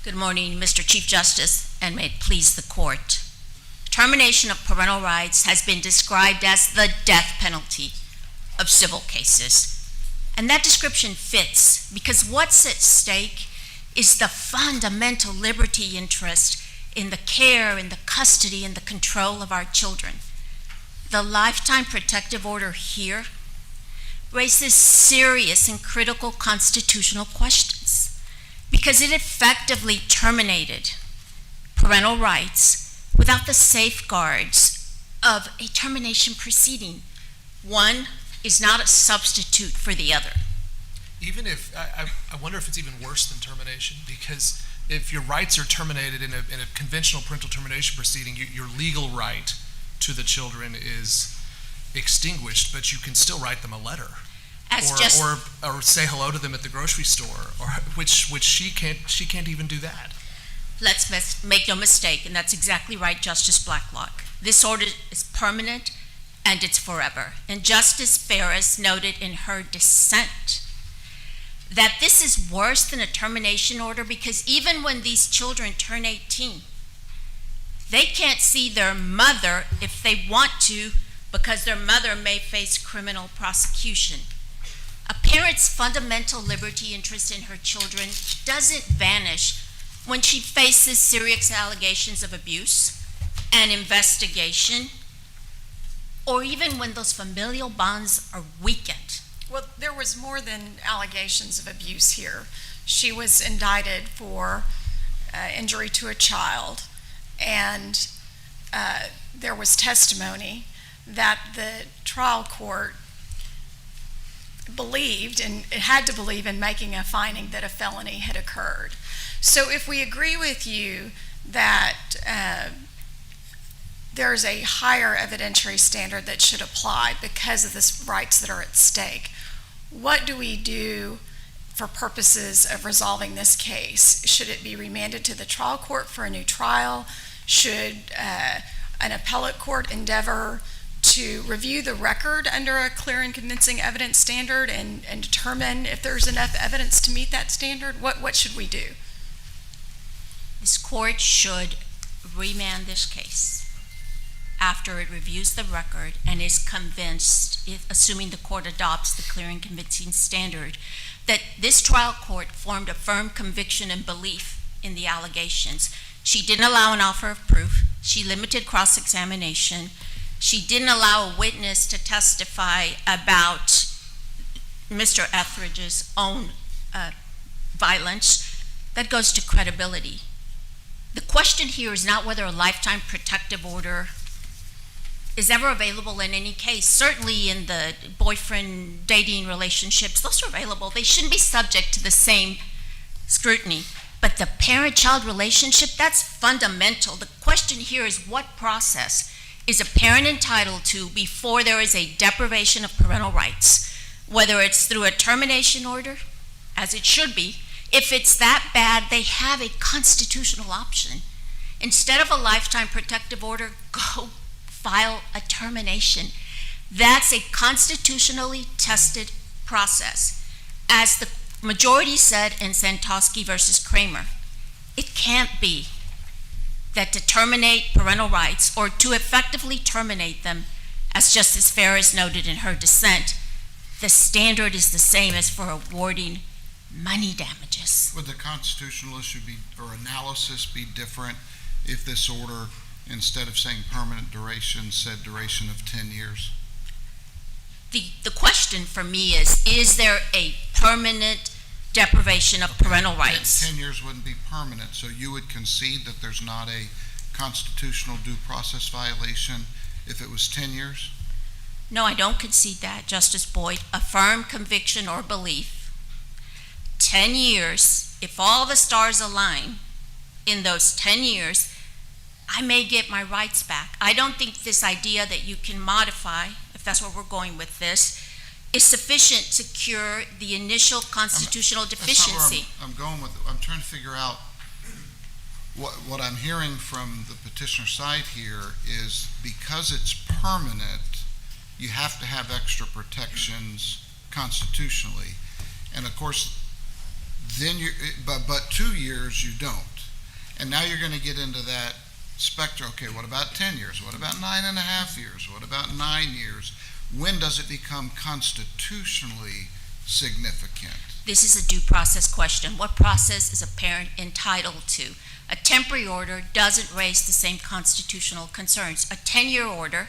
Good morning, Mr. Chief Justice, and may it please the court. Termination of parental rights has been described as the death penalty of civil cases. And that description fits because what's at stake is the fundamental liberty interest in the care, in the custody, and the control of our children. The lifetime protective order here raises serious and critical constitutional questions because it effectively terminated parental rights without the safeguards of a termination proceeding. One is not a substitute for the other. Even if, I wonder if it's even worse than termination, because if your rights are terminated in a conventional parental termination proceeding, your legal right to the children is extinguished, but you can still write them a letter. Or say hello to them at the grocery store, or which she can't even do that. Let's make no mistake, and that's exactly right, Justice Blacklock. This order is permanent and it's forever. And Justice Ferris noted in her dissent that this is worse than a termination order because even when these children turn 18, they can't see their mother if they want to because their mother may face criminal prosecution. A parent's fundamental liberty interest in her children doesn't vanish when she faces serious allegations of abuse and investigation, or even when those familial bonds are weakened. Well, there was more than allegations of abuse here. She was indicted for injury to a child, and there was testimony that the trial court believed, and it had to believe in making a finding that a felony had occurred. So if we agree with you that there's a higher evidentiary standard that should apply because of the rights that are at stake, what do we do for purposes of resolving this case? Should it be remanded to the trial court for a new trial? Should an appellate court endeavor to review the record under a clear and convincing evidence standard and determine if there's enough evidence to meet that standard? What should we do? This court should remand this case after it reviews the record and is convinced, assuming the court adopts the clear and convincing standard, that this trial court formed a firm conviction and belief in the allegations. She didn't allow an offer of proof. She limited cross-examination. She didn't allow a witness to testify about Mr. Ethridge's own violence. That goes to credibility. The question here is not whether a lifetime protective order is ever available in any case. Certainly in the boyfriend dating relationships, those are available. They shouldn't be subject to the same scrutiny. But the parent-child relationship, that's fundamental. The question here is what process is a parent entitled to before there is a deprivation of parental rights, whether it's through a termination order, as it should be. If it's that bad, they have a constitutional option. Instead of a lifetime protective order, go file a termination. That's a constitutionally tested process. As the majority said in Santosky versus Kramer, it can't be that to terminate parental rights or to effectively terminate them, as Justice Ferris noted in her dissent, the standard is the same as for awarding money damages. Would the constitutional issue be, or analysis be different if this order, instead of saying permanent duration, said duration of 10 years? The question for me is there a permanent deprivation of parental rights? 10 years wouldn't be permanent, so you would concede that there's not a constitutional due process violation if it was 10 years? No, I don't concede that, Justice Boyd. A firm conviction or belief, 10 years, if all the stars align in those 10 years, I may get my rights back. I don't think this idea that you can modify, if that's where we're going with this, is sufficient to cure the initial constitutional deficiency. That's not where I'm going with it. I'm trying to figure out what I'm hearing from the petitioner side here is because it's permanent, you have to have extra protections constitutionally. And of course, then but 2 years you don't. And now you're gonna get into that spectrum. Okay, what about 10 years? What about 9.5 years? What about 9 years? When does it become constitutionally significant? This is a due process question. What process is a parent entitled to? A temporary order doesn't raise the same constitutional concerns. A 10-year order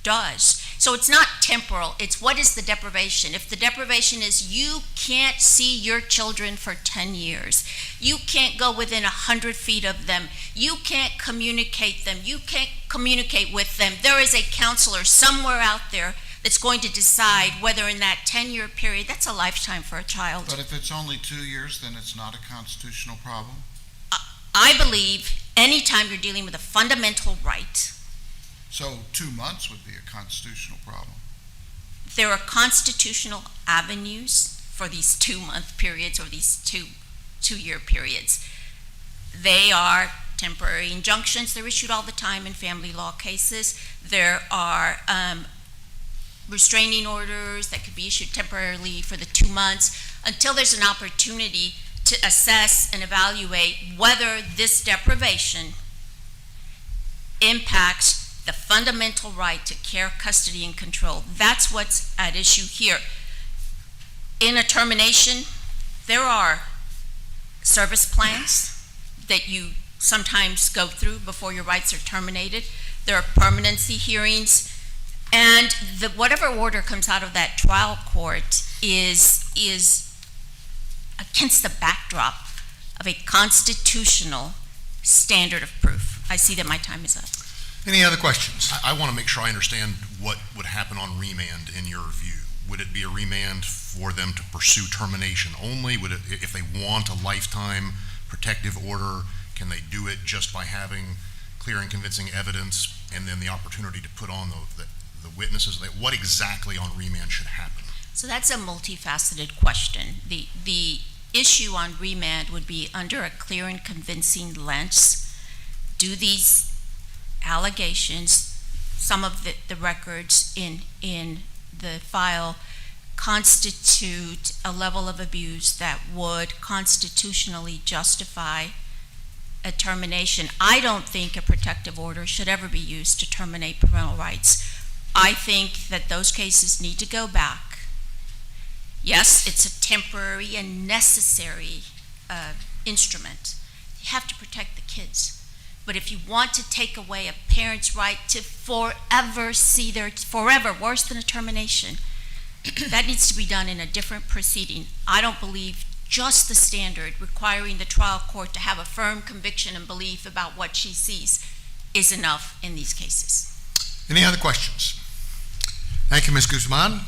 does. So it's not temporal, it's what is the deprivation. If the deprivation is you can't see your children for 10 years, you can't go within 100 feet of them, you can't communicate them, you can't communicate with them, there is a counselor somewhere out there that's going to decide whether in that 10-year period, that's a lifetime for a child. But if it's only 2 years, then it's not a constitutional problem? I believe anytime you're dealing with a fundamental right, So 2 months would be a constitutional problem. there are constitutional avenues for these 2-month periods or these two-year periods. They are temporary injunctions. They're issued all the time in family law cases. There are restraining orders that could be issued temporarily for the 2 months until there's an opportunity to assess and evaluate whether this deprivation impacts the fundamental right to care, custody, and control. That's what's at issue here. In a termination, there are service plans that you sometimes go through before your rights are terminated. There are permanency hearings, and whatever order comes out of that trial court is against the backdrop of a constitutional standard of proof. I see that my time is up. Any other questions? I want to make sure I understand what would happen on remand in your view. Would it be a remand for them to pursue termination only? Would it, if they want a lifetime protective order, can they do it just by having clear and convincing evidence and then the opportunity to put on the witnesses? What exactly on remand should happen? So that's a multifaceted question. The issue on remand would be under a clear and convincing lens. Do these allegations, some of the records in the file, constitute a level of abuse that would constitutionally justify a termination? I don't think a protective order should ever be used to terminate parental rights. I think that those cases need to go back. Yes, it's a temporary and necessary instrument. You have to protect the kids. But if you want to take away a parent's right to forever see forever, worse than a termination, that needs to be done in a different proceeding. I don't believe just the standard requiring the trial court to have a firm conviction and belief about what she sees is enough in these cases. Any other questions? Thank you, Ms. Guzman.